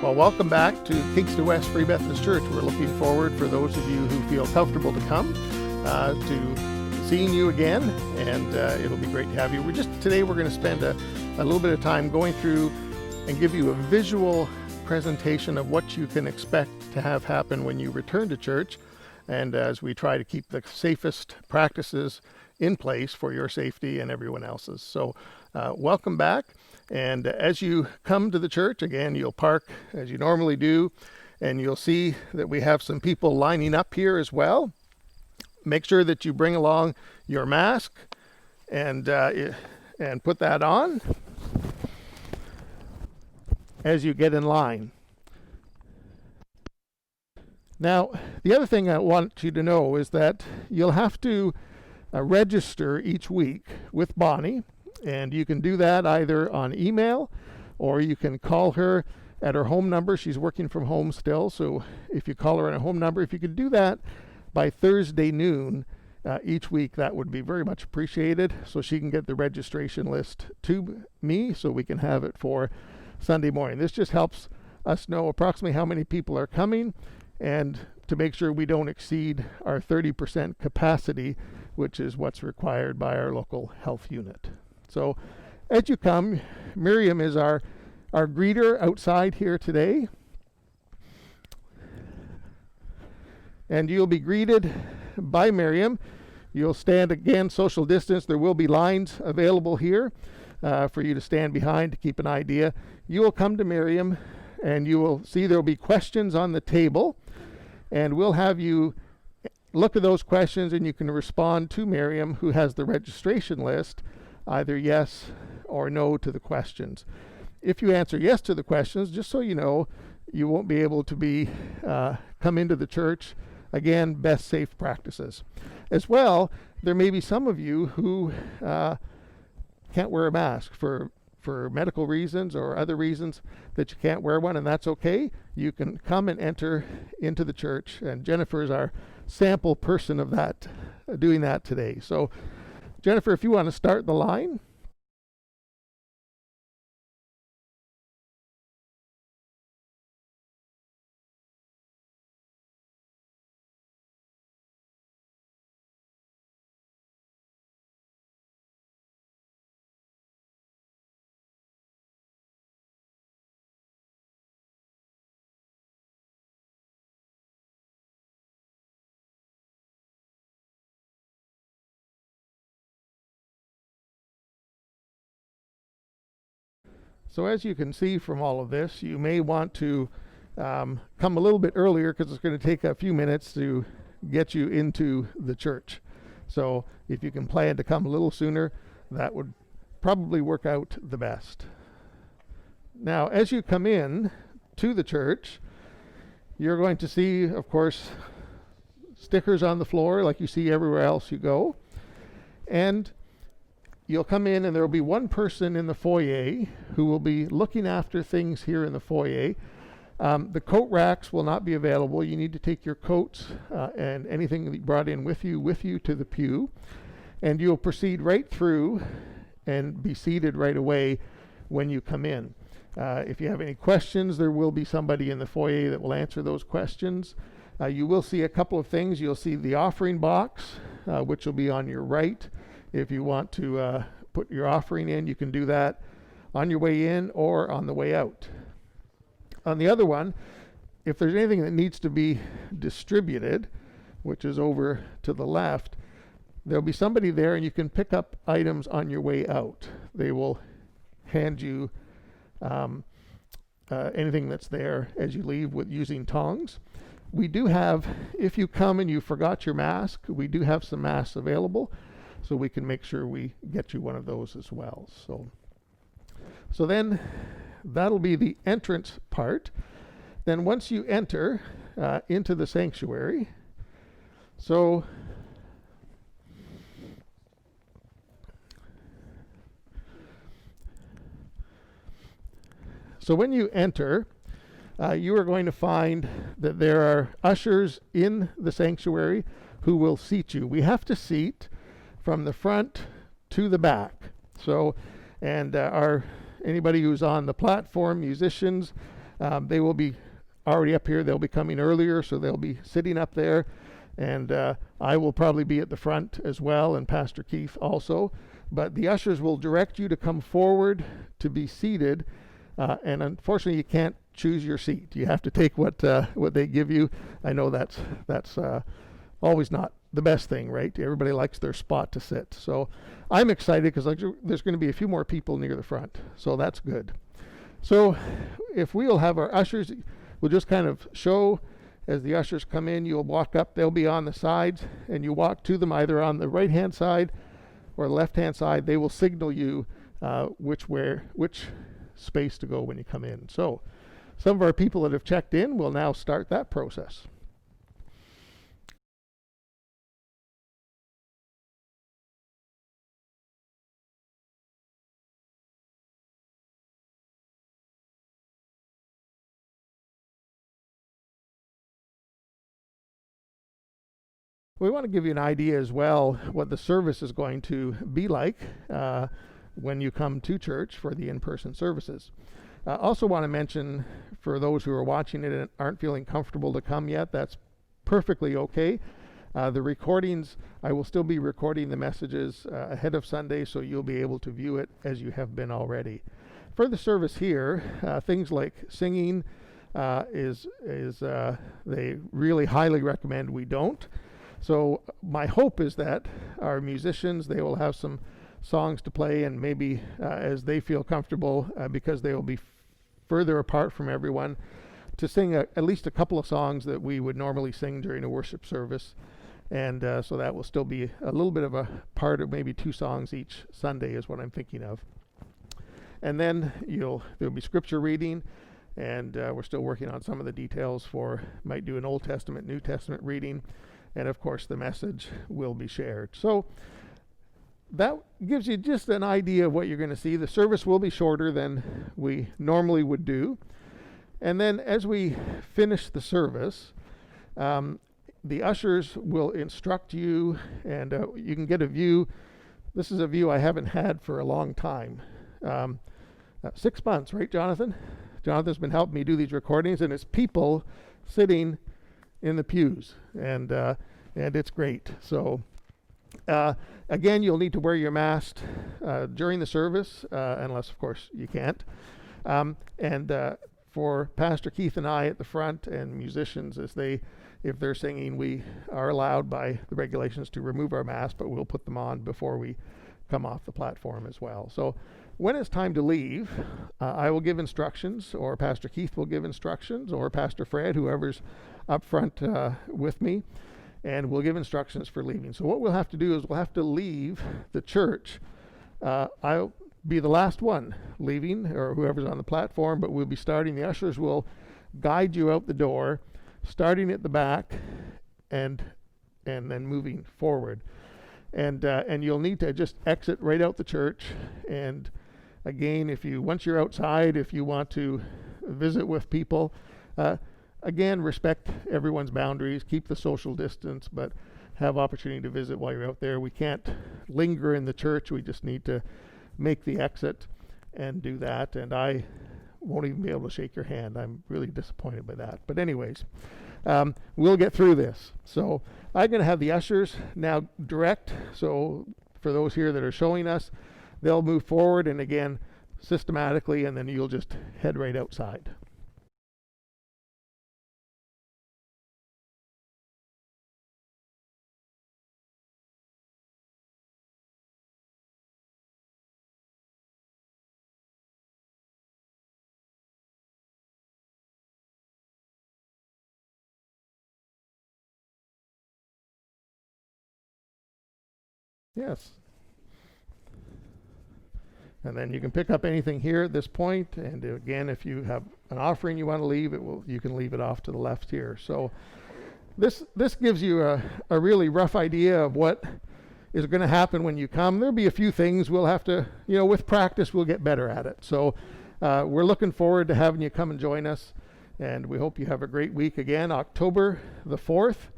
Well, welcome back to Kingston West Free Methodist Church. We're looking forward, for those of you who feel comfortable to come, to seeing you again, and it'll be great to have you. Today we're going to spend a little bit of time going through and give you a visual presentation of what you can expect to have happen when you return to church, and as we try to keep the safest practices in place for your safety and everyone else's. So welcome back. And as you come to the church, again, you'll park as you normally do, and you'll see that we have some people lining up here as well. Make sure that you bring along your mask and put that on as you get in line. Now, the other thing I want you to know is that you'll have to register each week with Bonnie. And you can do that either on email, or you can call her at her home number. She's working from home still, so if you call her at a home number, if you could do that by Thursday noon each week, that would be very much appreciated, so she can get the registration list to me so we can have it for Sunday morning. This just helps us know approximately how many people are coming, and to make sure we don't exceed our 30% capacity, which is what's required by our local health unit. So as you come, Miriam is our greeter outside here today. And you'll be greeted by Miriam. You'll stand again, social distance. There will be lines available here for you to stand behind to keep an idea. You will come to Miriam, and you will see there will be questions on the table. And we'll have you look at those questions, and you can respond to Miriam, who has the registration list, either yes or no to the questions. If you answer yes to the questions, just so you know, you won't be able to come into the church. Again, best safe practices. As well, there may be some of you who can't wear a mask for medical reasons or other reasons that you can't wear one, and that's okay. You can come and enter into the church, and Jennifer is our sample person of that, doing that today. So Jennifer, if you want to start the line. So as you can see from all of this, you may want to come a little bit earlier, because it's going to take a few minutes to get you into the church. So if you can plan to come a little sooner, that would probably work out the best. Now, as you come in to the church, you're going to see, of course, stickers on the floor like you see everywhere else you go. And you'll come in, and there will be one person in the foyer who will be looking after things here in the foyer. The coat racks will not be available. You need to take your coats and anything that you brought in with you to the pew. And you'll proceed right through and be seated right away when you come in. If you have any questions, there will be somebody in the foyer that will answer those questions. You will see a couple of things. You'll see the offering box, which will be on your right. If you want to put your offering in, you can do that on your way in or on the way out. On the other one, if there's anything that needs to be distributed, which is over to the left, there'll be somebody there, and you can pick up items on your way out. They will hand you anything that's there as you leave with using tongs. We do have, if you come and you forgot your mask, we do have some masks available, so we can make sure we get you one of those as well. So then that'll be the entrance part. Then once you enter into the sanctuary, so when you enter, you are going to find that there are ushers in the sanctuary who will seat you. We have to seat from the front to the back. So, and anybody who's on the platform, musicians, They will be already up here. They'll be coming earlier, so they'll be sitting up there. And I will probably be at the front as well, and Pastor Keith also. But the ushers will direct you to come forward to be seated. And unfortunately, you can't choose your seat. You have to take what they give you. I know that's always not the best thing, right? Everybody likes their spot to sit. So I'm excited because there's going to be a few more people near the front. So that's good. So if we'll have our ushers, we'll just kind of show as the ushers come in, you'll walk up, they'll be on the sides, and you walk to them either on the right-hand side or left-hand side. They will signal you which space to go when you come in. So some of our people that have checked in will now start that process. We want to give you an idea as well what the service is going to be like when you come to church for the in-person services. Also want to mention, for those who are watching it and aren't feeling comfortable to come yet, that's perfectly okay. The recordings, I will still be recording the messages ahead of Sunday, so you'll be able to view it as you have been already. For the service here, things like singing they really highly recommend we don't. So my hope is that our musicians, they will have some songs to play, and maybe as they feel comfortable, because they will be further apart from everyone, to sing at least a couple of songs that we would normally sing during a worship service. And so that will still be a little bit of a part of maybe 2 songs each Sunday is what I'm thinking of. And then there'll be scripture reading, and we're still working on some of the details might do an Old Testament, New Testament reading. And of course, the message will be shared. So that gives you just an idea of what you're going to see. The service will be shorter than we normally would do. And then as we finish the service, the ushers will instruct you, and you can get a view. This is a view I haven't had for a long time. 6 months, right, Jonathan? Jonathan's been helping me do these recordings, and it's people sitting in the pews, and it's great. So again, you'll need to wear your mask during the service, unless of course you can't. And for Pastor Keith and I at the front, and musicians, if they're singing, we are allowed by the regulations to remove our masks, but we'll put them on before we come off the platform as well. So when it's time to leave, I will give instructions, or Pastor Keith will give instructions, or Pastor Fred, whoever's up front with me, and we'll give instructions for leaving. So what we'll have to do is we'll have to leave the church. I'll be the last one leaving, or whoever's on the platform, but we'll be starting. The ushers will guide you out the door, starting at the back and then moving forward. And you'll need to just exit right out the church. And again, once you're outside, if you want to visit with people, again, respect everyone's boundaries, keep the social distance, but have opportunity to visit while you're out there. We can't linger in the church. We just need to make the exit and do that. And I won't even be able to shake your hand. I'm really disappointed by that. But anyways, we'll get through this. So I'm going to have the ushers now direct. So for those here that are showing us, they'll move forward, and again, systematically, and then you'll just head right outside. Yes. And then you can pick up anything here at this point. And again, if you have an offering you want to leave, you can leave it off to the left here. So this gives you a really rough idea of what is going to happen when you come. There'll be a few things we'll have to, with practice, we'll get better at it. So we're looking forward to having you come and join us. And we hope you have a great week. Again, October the 4th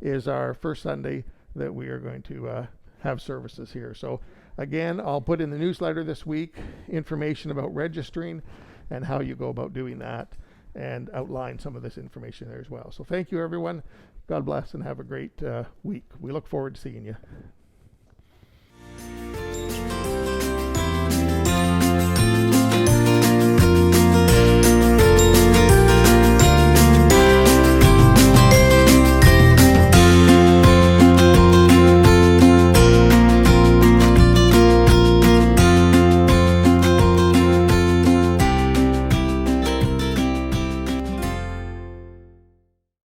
is our first Sunday that we are going to have services here. So again, I'll put in the newsletter this week information about registering and how you go about doing that. and outline some of this information there as well. So thank you, everyone. God bless and have a great week. We look forward to seeing you.